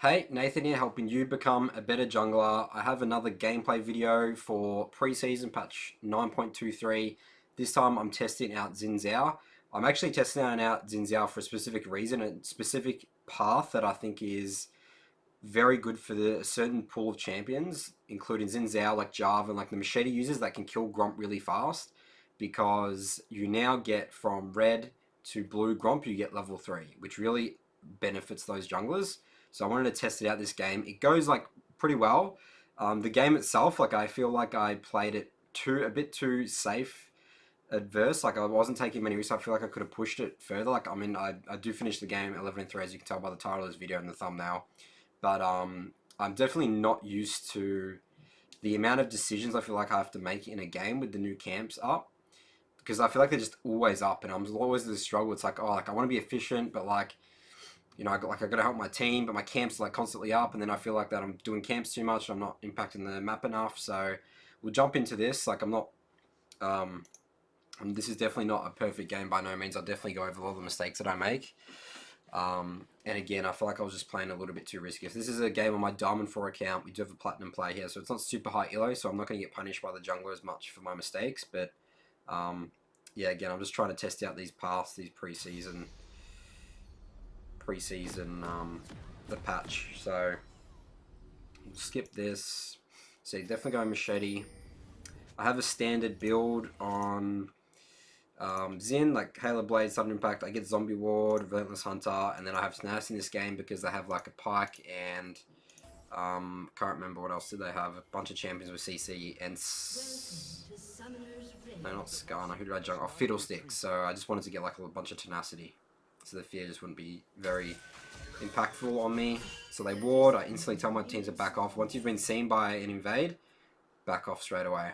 Hey, Nathan here, helping you become a better jungler. I have another gameplay video for preseason patch 9.23. This time I'm testing out Xin Zhao. I'm actually testing out Xin Zhao for a specific reason, a specific path that I think is very good for the certain pool of champions, including Xin Zhao, like Jarvan, like the machete users that can kill Gromp really fast, because you now get from red to blue Gromp, you get level 3, which really benefits those junglers. So I wanted to test it out this game. It goes like pretty well. The game itself, like I feel like I played it a bit too safe adverse. Like I wasn't taking many risks. I feel like I could have pushed it further. Like I do finish the game 11-3, as you can tell by the title of this video and the thumbnail. But I'm definitely not used to the amount of decisions I feel like I have to make in a game with the new camps up, because I feel like they're just always up, and I'm always in the struggle. It's like, oh, like I want to be efficient, but like, you know, I got to help my team, but my camp's like constantly up, and then I feel like that I'm doing camps too much. I'm not impacting the map enough. So we'll jump into this. Like I'm not. Um, this is definitely not a perfect game by no means. I'll definitely go over all the mistakes that I make. And again, I feel like I was just playing a little bit too risky. If this is a game on my Diamond 4 account, we do have a Platinum play here, so it's not super high elo, so I'm not going to get punished by the jungler as much for my mistakes. But yeah, again, I'm just trying to test out these paths, these preseason, the patch. So we'll skip this. So definitely go machete. I have a standard build on Xin, like Halo Blade, Sudden Impact. I get Zombie Ward, Relentless Hunter, and then I have Snaps in this game because they have like a Pike and can't remember what else did they have. A bunch of champions with CC and no, not Skarner. Who did I jump? Oh, Fiddlesticks. So I just wanted to get like a bunch of tenacity, so the fear just wouldn't be very impactful on me. So they ward. I instantly tell my team to back off. Once you've been seen by an invade, back off straight away.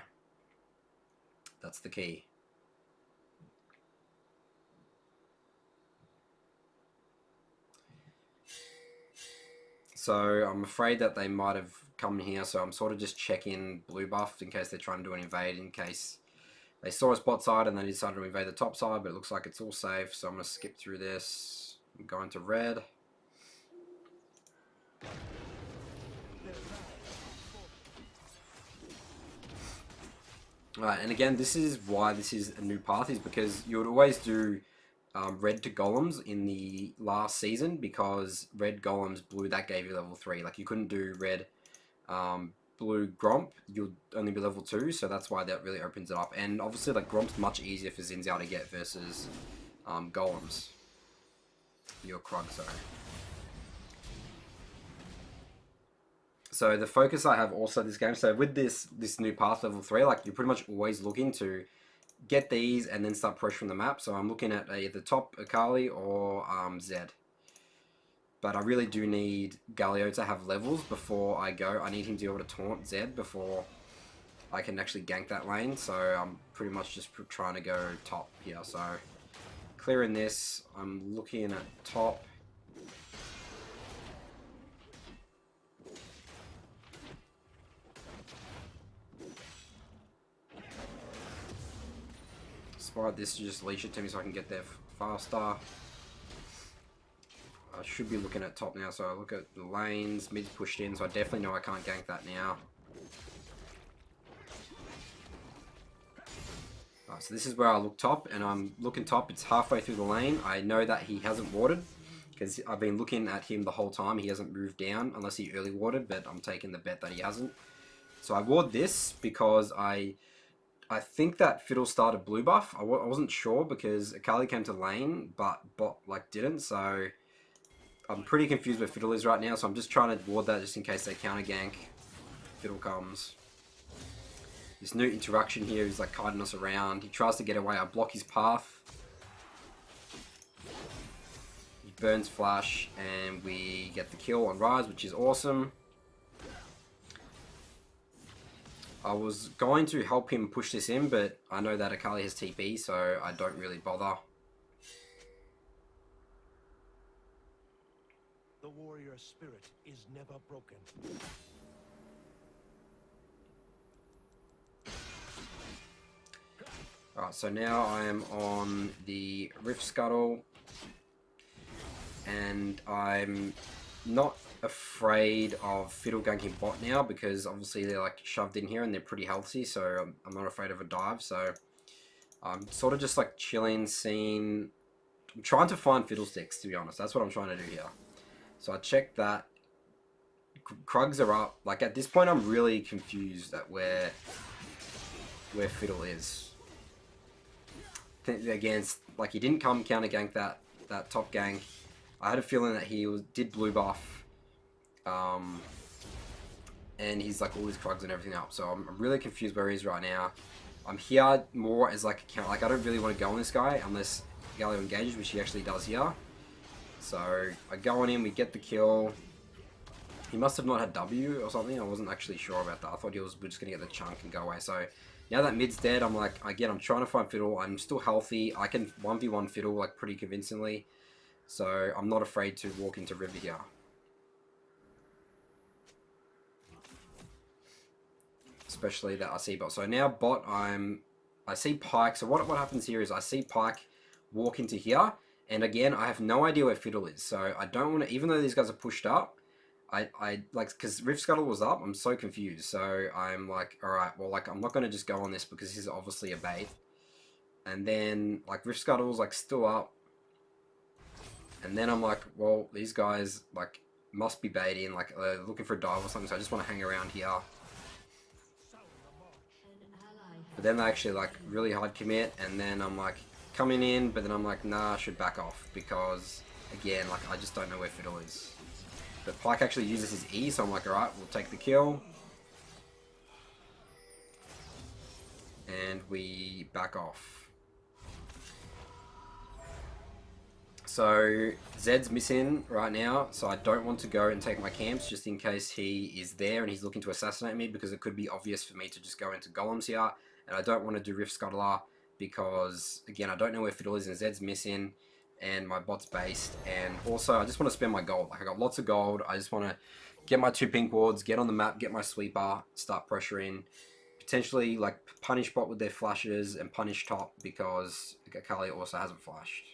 That's the key. So I'm afraid that they might have come in here, so I'm sort of just checking blue buff in case they're trying to do an invade, in case they saw a spot side and they decided to invade the top side, but it looks like it's all safe, so I'm going to skip through this. I'm going to red. Alright, and again, this is why this is a new path, is because you would always do red to golems in the last season, because red golems blue, that gave you level 3. Like you couldn't do red blue Gromp, you'll only be level 2, so that's why that really opens it up. And obviously like Gromp's much easier for Xin Zhao to get versus golems. Your Krug, sorry. So the focus I have also this game, so with this new path level 3, like you're pretty much always looking to get these and then start pressuring the map. So I'm looking at either top Akali or Zed. But I really do need Galio to have levels before I go. I need him to be able to taunt Zed before I can actually gank that lane. So I'm pretty much just trying to go top here. So clearing this, I'm looking at top. Spot this to just leash it to me so I can get there faster. I should be looking at top now, so I look at the lanes, mid's pushed in, so I definitely know I can't gank that now. Right, so this is where I look top, and I'm looking top, it's halfway through the lane. I know that he hasn't warded, because I've been looking at him the whole time. He hasn't moved down, unless he early warded, but I'm taking the bet that he hasn't. So I ward this, because I think that Fiddle started blue buff. I wasn't sure, because Akali came to lane, but bot like didn't, so I'm pretty confused where Fiddle is right now, so I'm just trying to ward that just in case they counter gank. Fiddle comes. This new interaction here is like kiting us around. He tries to get away. I block his path. He burns flash, and we get the kill on Rise, which is awesome. I was going to help him push this in, but I know that Akali has TP, so I don't really bother. The warrior spirit is never broken. Alright, so now I am on the Rift Scuttle, and I'm not afraid of Fiddle ganking bot now because obviously they're like shoved in here and they're pretty healthy, so I'm not afraid of a dive. So I'm sort of just like chilling, seeing. I'm trying to find Fiddlesticks, to be honest. That's what I'm trying to do here. So I checked that. Krugs are up. Like at this point, I'm really confused at where Fiddle is. Against, like, he didn't come counter gank that top gank. I had a feeling that he did blue buff, and he's like all his Krugs and everything up. So I'm really confused where he is right now. I'm here more as like a count. Like I don't really want to go on this guy unless Galio engages, which he actually does here. So I go on him, we get the kill. He must have not had W or something. I wasn't actually sure about that. I thought we're just going to get the chunk and go away. So now that mid's dead, I'm like, again, I'm trying to find Fiddle. I'm still healthy. I can 1v1 Fiddle like pretty convincingly. So I'm not afraid to walk into River here. Especially that I see bot. So now bot, I see Pyke. So what happens here is I see Pyke walk into here. And again, I have no idea where Fiddle is. So I don't want to, even though these guys are pushed up, I like, because Rift Scuttle was up, I'm so confused. So I'm like, alright, well, like, I'm not going to just go on this because this is obviously a bait. And then, like, Rift Scuttle's, like, still up. And then I'm like, well, these guys, like, must be baiting, like, looking for a dive or something, so I just want to hang around here. But then they actually, like, really hard commit, and then I'm like, coming in, but then I'm like, nah, I should back off, because, again, like, I just don't know where Fiddle is. But Pyke actually uses his E, so I'm like, alright, we'll take the kill. And we back off. So, Zed's missing right now, so I don't want to go and take my camps just in case he is there and he's looking to assassinate me, because it could be obvious for me to just go into Golems here. And I don't want to do Rift Scuttler because, again, I don't know where Fiddle is and Zed's missing. And my bot's based, and also I just want to spend my gold. Like I got lots of gold. I just want to get my 2 pink wards, get on the map, get my sweeper, start pressuring, potentially like punish bot with their flashes and punish top because Kali also hasn't flashed.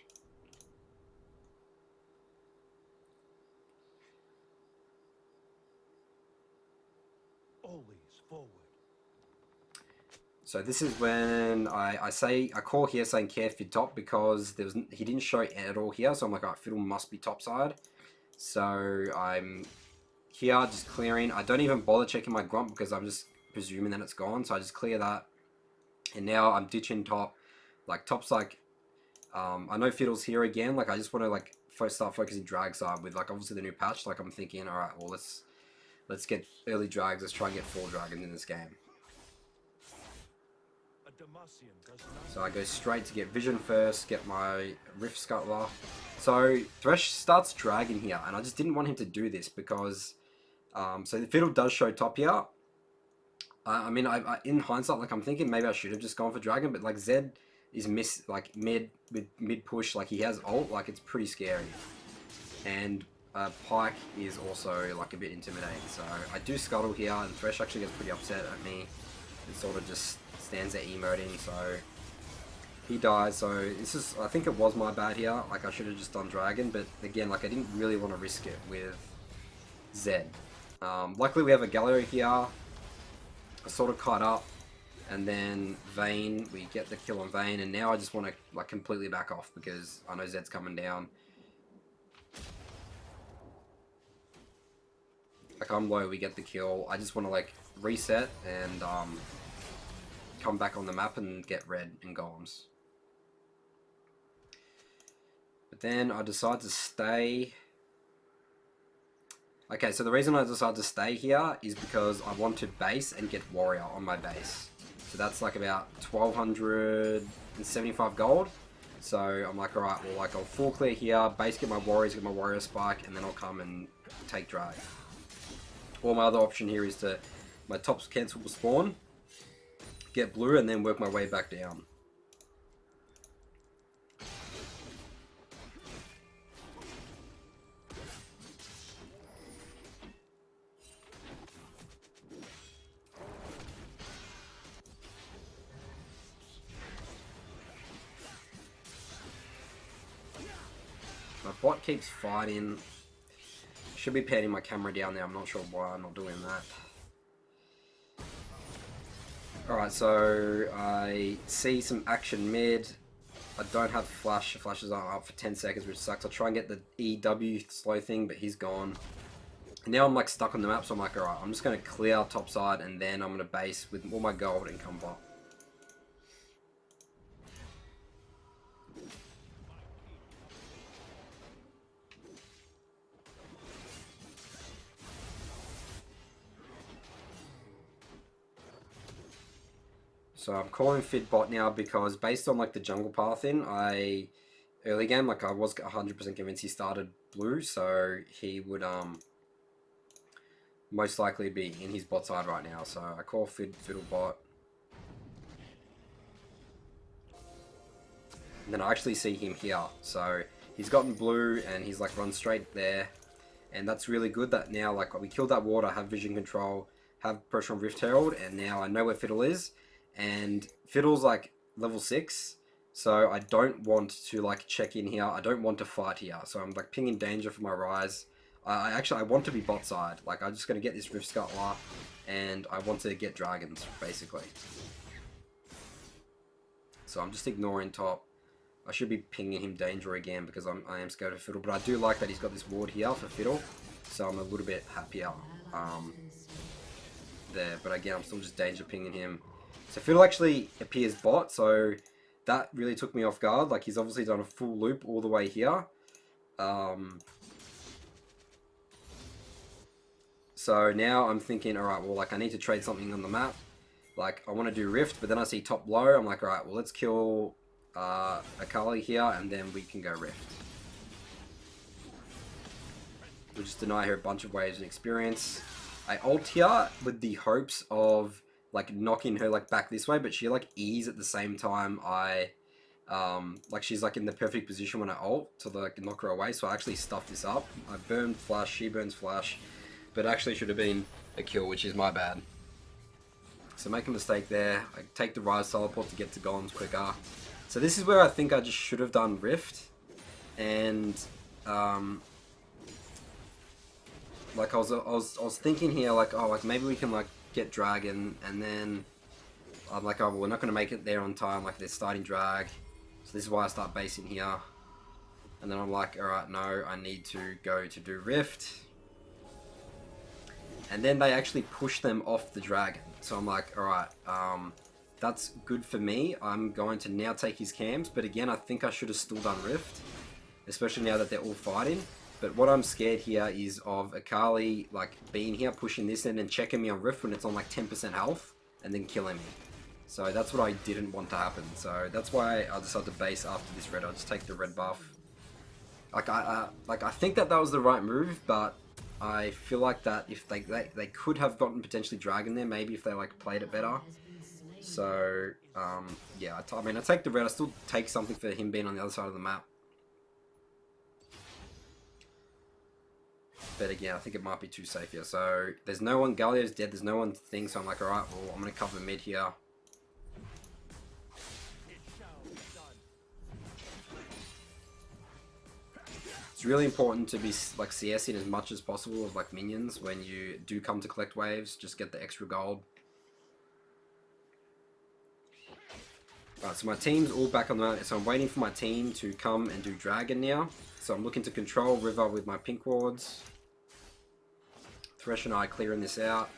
Always forward. So this is when I call here saying Carefid top because he didn't show at all here, so I'm like, alright, Fiddle must be topside. So I'm here just clearing. I don't even bother checking my Grump because I'm just presuming that it's gone, so I just clear that. And now I'm ditching top. Like top's like, I know Fiddle's here again, like I just want to like start focusing drag side with like obviously the new patch. Like I'm thinking, alright, well let's get early drags, let's try and get 4 dragons in this game. So I go straight to get vision first, get my Rift Scuttler. So Thresh starts dragging here, and I just didn't want him to do this because, so the Fiddle does show top here. I mean, in hindsight, like I'm thinking maybe I should have just gone for dragon, but like Zed is mid push, like he has ult, like it's pretty scary. And Pyke is also like a bit intimidating, so I do Scuttle here, and Thresh actually gets pretty upset at me. It sort of just stands there emoting, so he dies. So this is, I think it was my bad here. Like I should have just done dragon, but again, like I didn't really want to risk it with Zed. Luckily we have a Galio here. I sort of caught up, and then Vayne, we get the kill on Vayne, and now I just want to like completely back off because I know Zed's coming down. Like I'm low, we get the kill. I just want to like reset and come back on the map and get red and golems. But then I decide to stay. Okay, so the reason I decided to stay here is because I want to base and get warrior on my base. So that's like about 1275 gold. So I'm like, alright, well like I'll full clear here, base, get my warriors, get my warrior spike, and then I'll come and take drag. Or my other option here is to, my top cancel will spawn, get blue, and then work my way back down. My bot keeps fighting. Should be panning my camera down there. I'm not sure why I'm not doing that. Alright, so I see some action mid. I don't have flash. The flashes aren't up for 10 seconds, which sucks. I'll try and get the EW slow thing, but he's gone. And now I'm like stuck on the map, so I'm like, alright, I'm just going to clear top side, and then I'm going to base with all my gold and come bot. So I'm calling Fid bot now because based on like the jungle path in, early game, like I was 100% convinced he started blue, so he would most likely be in his bot side right now. So I call Fiddle bot. And then I actually see him here. So he's gotten blue and he's like run straight there. And that's really good that now like we killed that ward, I have vision control, have pressure on Rift Herald, and now I know where Fiddle is. And Fiddle's like level 6, so I don't want to like check in here. I don't want to fight here, so I'm like pinging danger for my Rise. I want to be bot side. Like I'm just gonna get this Rift Scuttler, and I want to get dragons basically. So I'm just ignoring top. I should be pinging him danger again because I am scared of Fiddle, but I do like that he's got this ward here for Fiddle, so I'm a little bit happier there. But again, I'm still just danger pinging him. So Fiddle actually appears bot, so that really took me off guard. Like he's obviously done a full loop all the way here. So now I'm thinking, alright, well like I need to trade something on the map. Like I want to do Rift, but then I see top low. I'm like, alright, well let's kill Akali here and then we can go Rift. We'll just deny her a bunch of waves and experience. I ult here with the hopes of like knocking her like back this way, but she like E's at the same time. Like she's like in the perfect position when I ult to like knock her away, so I actually stuffed this up. I burned flash, she burns flash, but actually should have been a kill, which is my bad. So make a mistake there. I take the Rise teleport to get to golems quicker. So this is where I think I just should have done Rift, and like I was thinking here like, oh like maybe we can like get dragon, and then I'm like, oh well, we're not going to make it there on time, like they're starting drag, so this is why I start basing here. And then I'm like, alright, no, I need to go to do Rift, and then they actually push them off the dragon, so I'm like, alright, that's good for me. I'm going to now take his cams, but again I think I should have still done Rift, especially now that they're all fighting. But what I'm scared here is of Akali like being here, pushing this in and checking me on Rift when it's on like 10% health, and then killing me. So that's what I didn't want to happen. So that's why I decided to base after this red. I'll just take the red buff. Like I think that was the right move, but I feel like that if they could have gotten potentially dragon there, maybe if they like played it better. So yeah, I mean I take the red. I still take something for him being on the other side of the map. But again, I think it might be too safe here. So there's no one, Galio's dead, there's no one thing, so I'm like, alright, well, I'm going to cover mid here. It's really important to be like CSing as much as possible with like minions when you do come to collect waves, just get the extra gold. Alright, so my team's all back on the map, so I'm waiting for my team to come and do dragon now. So I'm looking to control river with my pink wards. Thresh and I clearing this out.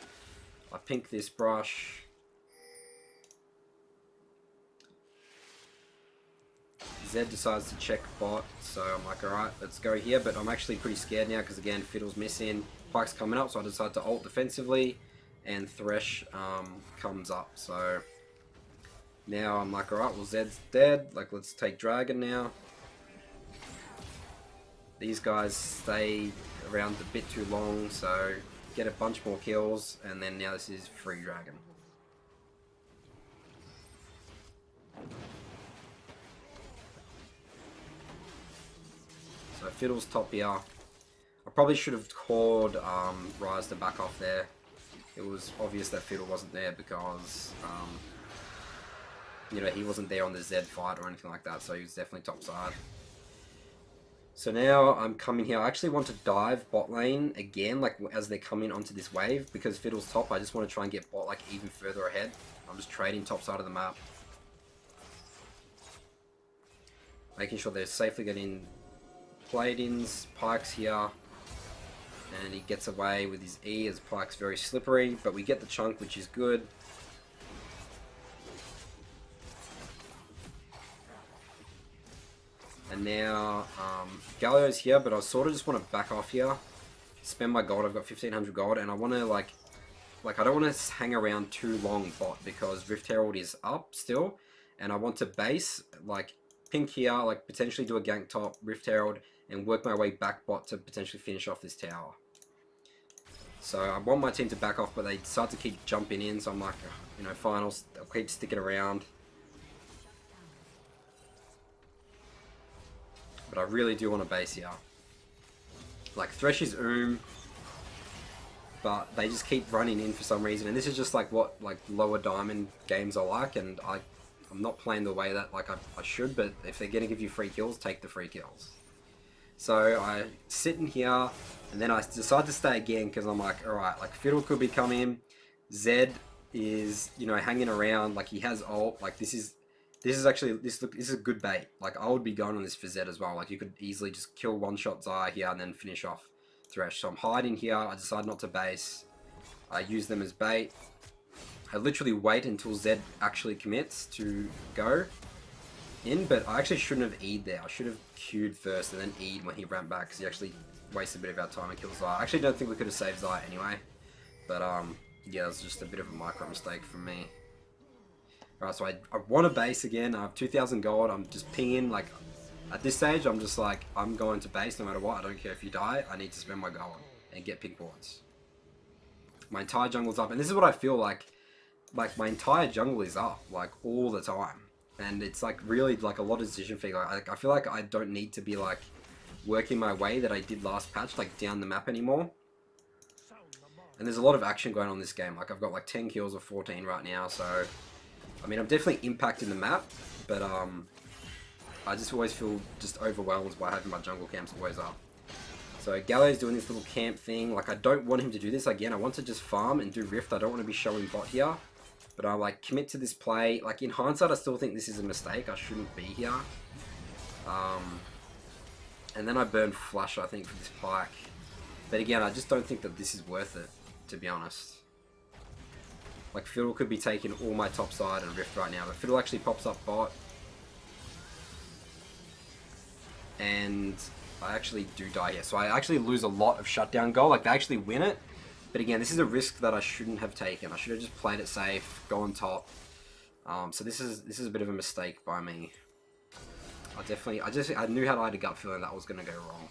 I pink this brush. Zed decides to check bot, so I'm like, alright, let's go here. But I'm actually pretty scared now because again, Fiddle's missing. Pike's coming up, so I decide to ult defensively. And Thresh comes up, so now I'm like, alright, well Zed's dead. Like, let's take dragon now. These guys stay around a bit too long, so get a bunch more kills, and then now this is free dragon. So Fiddle's top here. I probably should have called Rise to back off there. It was obvious that Fiddle wasn't there because you know, he wasn't there on the Zed fight or anything like that, so he was definitely top side. So now I'm coming here. I actually want to dive bot lane again, like as they're coming onto this wave, because Fiddle's top. I just want to try and get bot like even further ahead. I'm just trading top side of the map. Making sure they're safely getting played-ins. Pyke's here. And he gets away with his E as Pyke's very slippery, but we get the chunk, which is good. And now Galio's here, but I sort of just want to back off here, spend my gold. I've got 1500 gold, and I want to like I don't want to hang around too long bot because Rift Herald is up still, and I want to base like pink here, like potentially do a gank top, Rift Herald, and work my way back bot to potentially finish off this tower. So I want my team to back off, but they start to keep jumping in, so I'm like, you know, finals, they'll keep sticking around. But I really do want to base here. Like, Thresh is but they just keep running in for some reason, and this is just like what like lower diamond games are like, and I'm not playing the way that like I should, but if they're gonna give you free kills, take the free kills. So I sit in here, and then I decide to stay again because I'm like, alright, like Fiddle could be coming, Zed is, you know, hanging around, like he has ult, like this is actually, this is a good bait. Like I would be going on this for Zed as well, like you could easily just kill one shot Zaya here and then finish off Thresh. So I'm hiding here, I decide not to base, I use them as bait. I literally wait until Zed actually commits to go in, but I actually shouldn't have E'd there. I should have Q'd first and then E'd when he ran back, because he actually wasted a bit of our time and killed Zaya. I actually don't think we could have saved Zaya anyway, but yeah, it was just a bit of a micro mistake from me. Alright, so I want to base again. I have 2,000 gold. I'm just pinging, like, at this stage, I'm just like, I'm going to base no matter what. I don't care if you die. I need to spend my gold and get pink boards. My entire jungle's up, and this is what I feel like my entire jungle is up, like, all the time. And it's, like, really, like, a lot of decision fatigue. Like, I feel like I don't need to be, like, working my way that I did last patch, like, down the map anymore. And there's a lot of action going on in this game. Like, I've got, like, 10 kills or 14 right now, so... I mean, I'm definitely impacting the map, but I just always feel just overwhelmed by having my jungle camps always up. So Galio's doing this little camp thing. Like, I don't want him to do this again. I want to just farm and do Rift. I don't want to be showing bot here. But I like commit to this play. Like, in hindsight, I still think this is a mistake. I shouldn't be here. And then I burn Flush, I think, for this Pyke. But again, I just don't think that this is worth it, to be honest. Like, Fiddle could be taking all my top side and Rift right now, but Fiddle actually pops up bot. And I actually do die here. So I actually lose a lot of shutdown gold. Like, they actually win it. But again, this is a risk that I shouldn't have taken. I should have just played it safe, go on top. So this is a bit of a mistake by me. I knew how I had a gut feeling that was going to go wrong.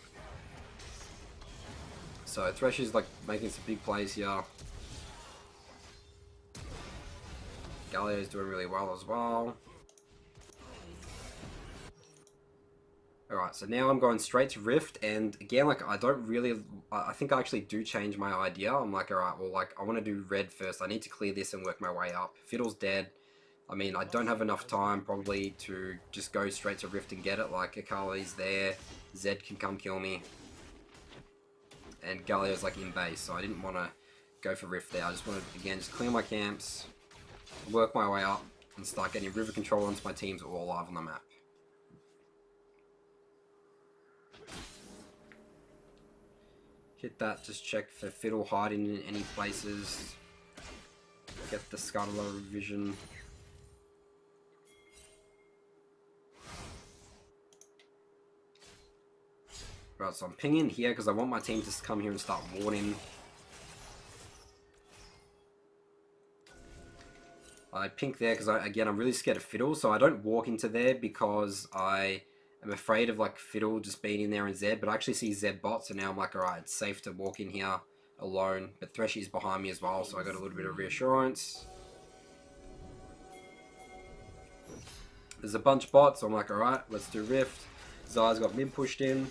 So Thresh is, like, making some big plays here. Galio's doing really well as well. Alright, so now I'm going straight to Rift, and again, like, I think I actually do change my idea. I'm like, alright, well, like, I want to do red first. I need to clear this and work my way up. Fiddle's dead. I mean, I don't have enough time, probably, to just go straight to Rift and get it. Like, Akali's there. Zed can come kill me. And Galio's, like, in base, so I didn't want to go for Rift there. I just wanted, again, just clear my camps, work my way up, and start getting river control once my teams are all live on the map. Hit that, just check for Fiddle hiding in any places. Get the Scuttler vision. Right, so I'm pinging here because I want my team to come here and start warding. I pink there because, again, I'm really scared of Fiddle, so I don't walk into there because I am afraid of, like, Fiddle just being in there and Zed, but I actually see Zed bot, so now I'm like, alright, it's safe to walk in here alone, but Thresh is behind me as well, so I got a little bit of reassurance. There's a bunch of bots, so I'm like, alright, let's do Rift. Zaya's got mid pushed in.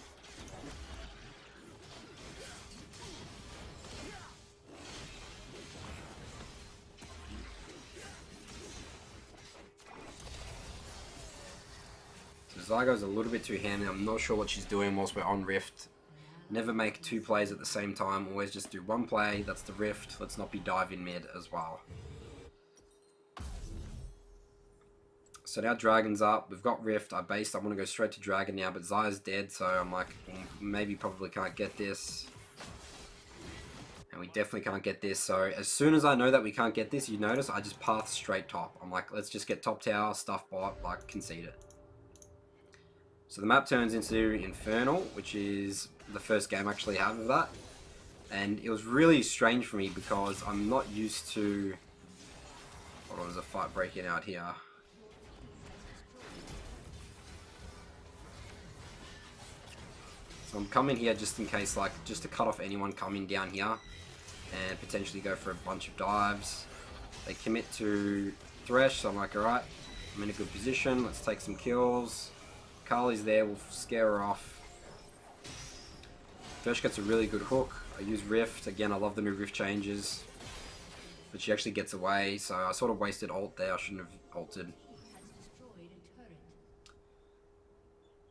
Zygo's a little bit too handy. I'm not sure what she's doing whilst we're on Rift. Never make 2 plays at the same time. Always just do 1 play. That's the Rift. Let's not be diving mid as well. So now Dragon's up. We've got Rift. I based. I want to go straight to Dragon now, but Xayah's dead, so I'm like, maybe probably can't get this. And we definitely can't get this. So as soon as I know that we can't get this, you notice I just path straight top. I'm like, let's just get top tower, stuff bot, like concede it. So the map turns into Infernal, which is the first game I actually have of that. And it was really strange for me because I'm not used to... Hold on, there's a fight breaking out here. So I'm coming here just in case, like, just to cut off anyone coming down here and potentially go for a bunch of dives. They commit to Thresh, so I'm like, alright, I'm in a good position, let's take some kills. Carly's there, we'll scare her off. Thresh gets a really good hook. I use Rift, again I love the new Rift changes. But she actually gets away, so I sort of wasted ult there, I shouldn't have ulted.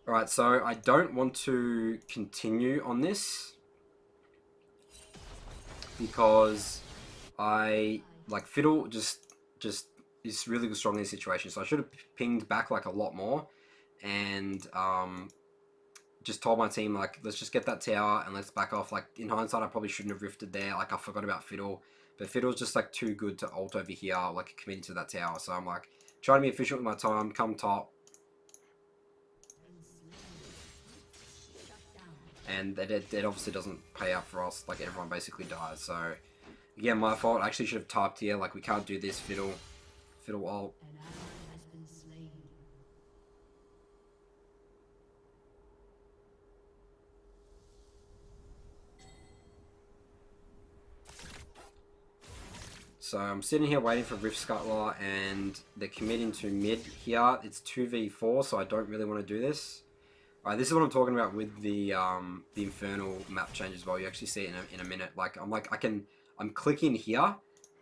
Alright, so I don't want to continue on this because I, like, Fiddle just is really strong in this situation. So I should have pinged back like a lot more and just told my team, like, let's just get that tower and let's back off. Like, in hindsight, I probably shouldn't have rifted there. Like, I forgot about Fiddle, but Fiddle's just like too good to ult over here, like committing to that tower. So I'm like, trying to be efficient with my time, come top. And that obviously doesn't pay out for us, like everyone basically dies, so again, my fault. I actually should have typed here, like, we can't do this, Fiddle ult. So I'm sitting here waiting for Rift Scuttler, and they're committing to mid here. It's 2v4, so I don't really want to do this. Alright, this is what I'm talking about with the Infernal map change as well. You actually see it in a minute. Like, I'm clicking here,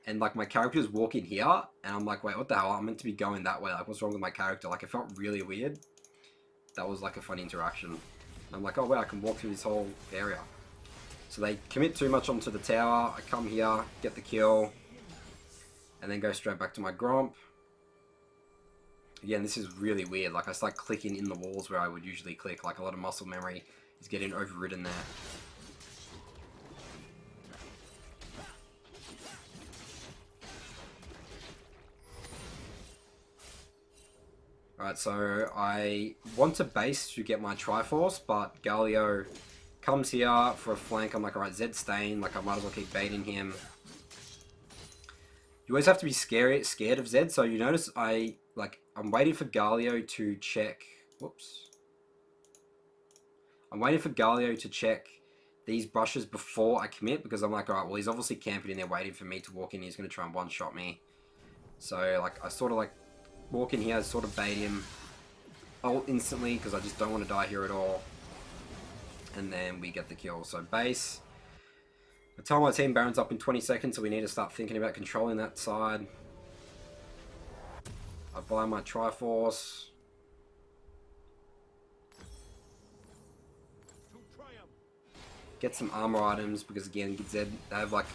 and like my character's walking here, and I'm like, wait, what the hell? I'm meant to be going that way. Like, what's wrong with my character? Like, it felt really weird. That was like a funny interaction. I'm like, oh wow, I can walk through this whole area. So they commit too much onto the tower. I come here, get the kill, and then go straight back to my Gromp. Again, this is really weird. Like, I start clicking in the walls where I would usually click. Like, a lot of muscle memory is getting overridden there. Alright, so I want to base to get my Triforce, but Galio comes here for a flank. I'm like, alright, Zed staying. Like, I might as well keep baiting him. You always have to be scared of Zed, so you notice I'm waiting for Galio to check. Whoops. I'm waiting for Galio to check these brushes before I commit, because I'm like, alright, well, he's obviously camping in there waiting for me to walk in. He's going to try and one-shot me. So, like, I sort of, like, walk in here, sort of bait him. Ult instantly, because I just don't want to die here at all. And then we get the kill. So, base. I tell my team Baron's up in 20 seconds, so we need to start thinking about controlling that side. I buy my Triforce. Get some armor items, because again, Zed, they have like...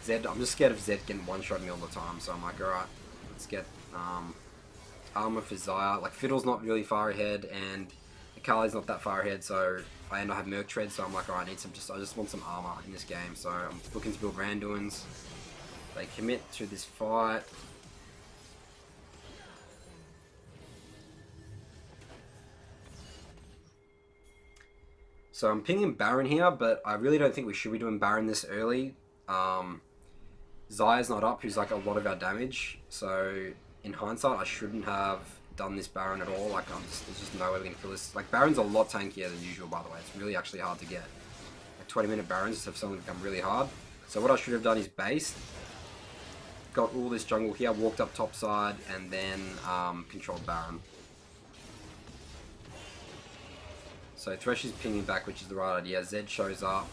Zed, I'm just scared of Zed getting one-shot me all the time, so I'm like, alright, let's get armor for Xayah. Like, Fiddle's not really far ahead, and Akali's not that far ahead, so I end up having Merc Tread, so I'm like, alright, I just want some armor in this game, so I'm looking to build Randuins. They commit to this fight. So I'm pinging Baron here, but I really don't think we should be doing Baron this early. Xayah's not up, who's like a lot of our damage, so in hindsight, I shouldn't have done this Baron at all. Like, there's just no way we're going to kill this. Like, Baron's a lot tankier than usual, by the way. It's really actually hard to get. Like, 20-minute Barons have suddenly become really hard. So what I should have done is based, got all this jungle here, walked up top side, and then controlled Baron. So Thresh is pinging back, which is the right idea. Zed shows up.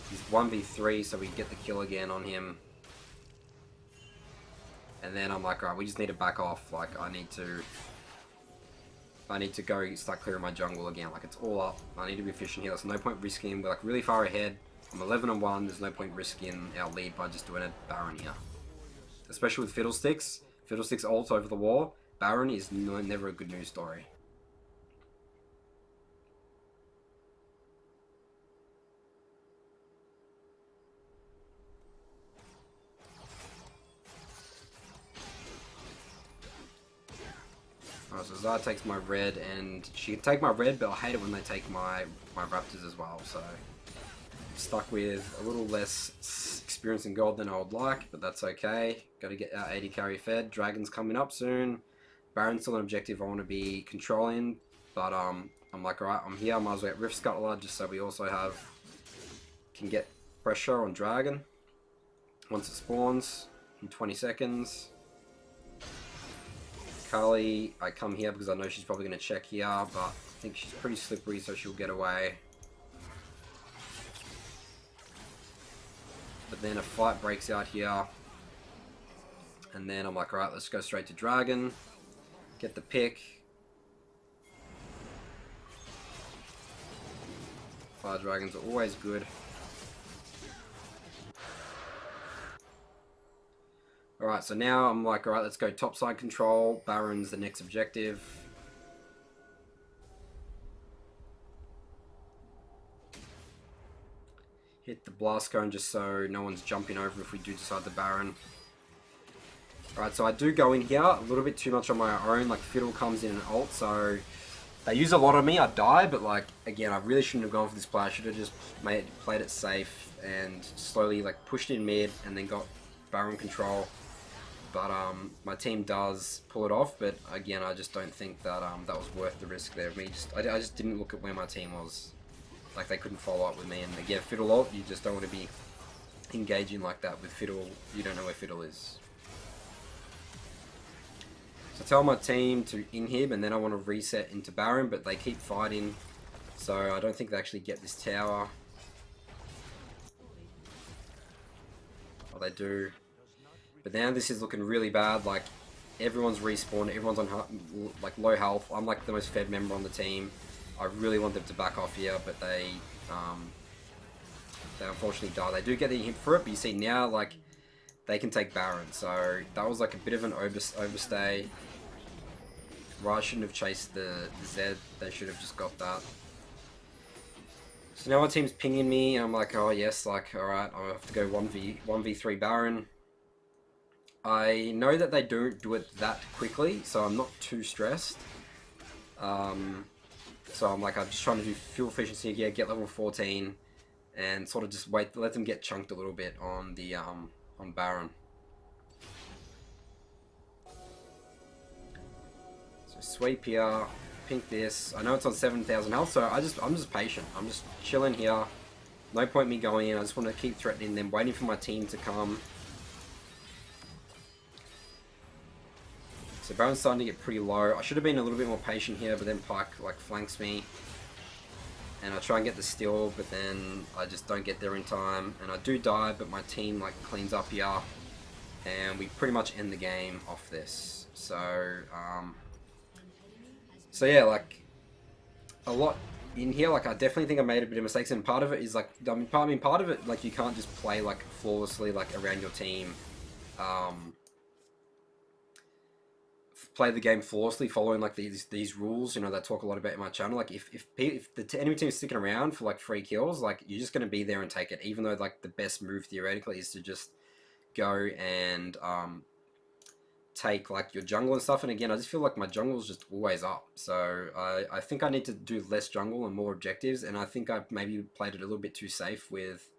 He's 1v3, so we get the kill again on him. And then I'm like, alright, we just need to back off. Like, I need to I need to go start clearing my jungle again. Like, it's all up. I need to be efficient here. There's no point risking. We're like really far ahead. I'm 11-1. There's no point risking our lead by just doing a Baron here. Especially with Fiddlesticks. Fiddlesticks ult over the wall. Baron is never a good news story. Alright, so Zara takes my red, and she can take my red, but I hate it when they take my raptors as well, so I'm stuck with a little less experience in gold than I would like, but that's okay. Got to get our 80 carry fed. Dragon's coming up soon. Baron's still an objective I want to be controlling, but I'm like, alright, I'm here, I might as well get Rift Scuttler, just so we also can get pressure on Dragon once it spawns in 20 seconds. Kali, I come here because I know she's probably going to check here, but I think she's pretty slippery, so she'll get away. But then a fight breaks out here, and then I'm like, alright, let's go straight to Dragon, get the pick. Fire Dragons are always good. Alright, so now I'm like, alright, let's go topside control. Baron's the next objective. Hit the blast cone just so no one's jumping over if we do decide the Baron. Alright, so I do go in here a little bit too much on my own. Like, Fiddle comes in and ult, so they use a lot on me. I die, but like, again, I really shouldn't have gone for this play. I should have just played it safe and slowly like pushed in mid and then got Baron control. But my team does pull it off, but again, I just don't think that that was worth the risk there. I just didn't look at where my team was. Like, they couldn't follow up with me, and again, Fiddle ult, you just don't want to be engaging like that with Fiddle. You don't know where Fiddle is. So I tell my team to inhib, and then I want to reset into Baron, but they keep fighting, so I don't think they actually get this tower. Oh, they do. But now this is looking really bad. Like, everyone's respawned, everyone's on like low health. I'm like the most fed member on the team. I really want them to back off here, but they unfortunately die. They do get the hit for it, but you see now, like, they can take Baron. So that was like a bit of an overstay. Ryze shouldn't have chased the Zed. They should have just got that. So now my team's pinging me, and I'm like, oh yes, like, alright, I have to go 1v3 Baron. I know that they don't do it that quickly, so I'm not too stressed. So I'm like, I'm just trying to do fuel efficiency here, get level 14, and sort of just wait, let them get chunked a little bit on the on Baron. So sweep here, pink this. I know it's on 7,000 health, so I'm just patient. I'm just chilling here. No point me going in. I just want to keep threatening them, waiting for my team to come. So Baron's starting to get pretty low. I should have been a little bit more patient here, but then Pyke like flanks me. And I try and get the steal, but then I just don't get there in time. And I do die, but my team like cleans up here. And we pretty much end the game off this. So, so yeah, like, a lot in here. Like, I definitely think I made a bit of mistakes. And part of it is like, I mean, part of it, like, you can't just play like flawlessly like around your team. Play the game flawlessly, following like these rules, you know, that talk a lot about in my channel. Like, if the enemy team is sticking around for like free kills, like, you're just going to be there and take it, even though like the best move theoretically is to just go and take like your jungle and stuff. And again, I just feel like my jungle is just always up, so I think I need to do less jungle and more objectives. And I think I've maybe played it a little bit too safe with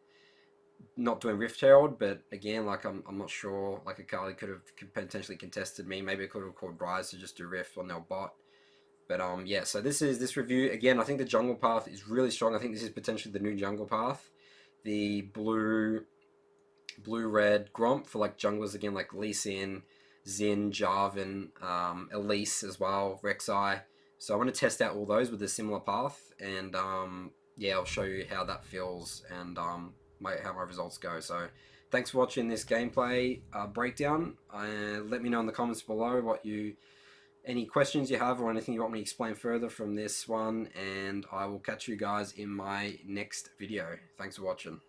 not doing Rift Herald, but again, like, I'm not sure. Like, Akali could potentially contested me. Maybe I could have called Ryze to just do Rift on their bot. But yeah, so this is this review. Again, I think the jungle path is really strong. I think this is potentially the new jungle path. The blue-red Gromp for like junglers, again, like Lee Sin, Xin, Jarvan, Elise as well, Rek'Sai. So I want to test out all those with a similar path, and yeah, I'll show you how that feels, and how my results go. So thanks for watching this gameplay breakdown. Let me know in the comments below what you any questions you have or anything you want me to explain further from this one, and I will catch you guys in my next video. Thanks for watching.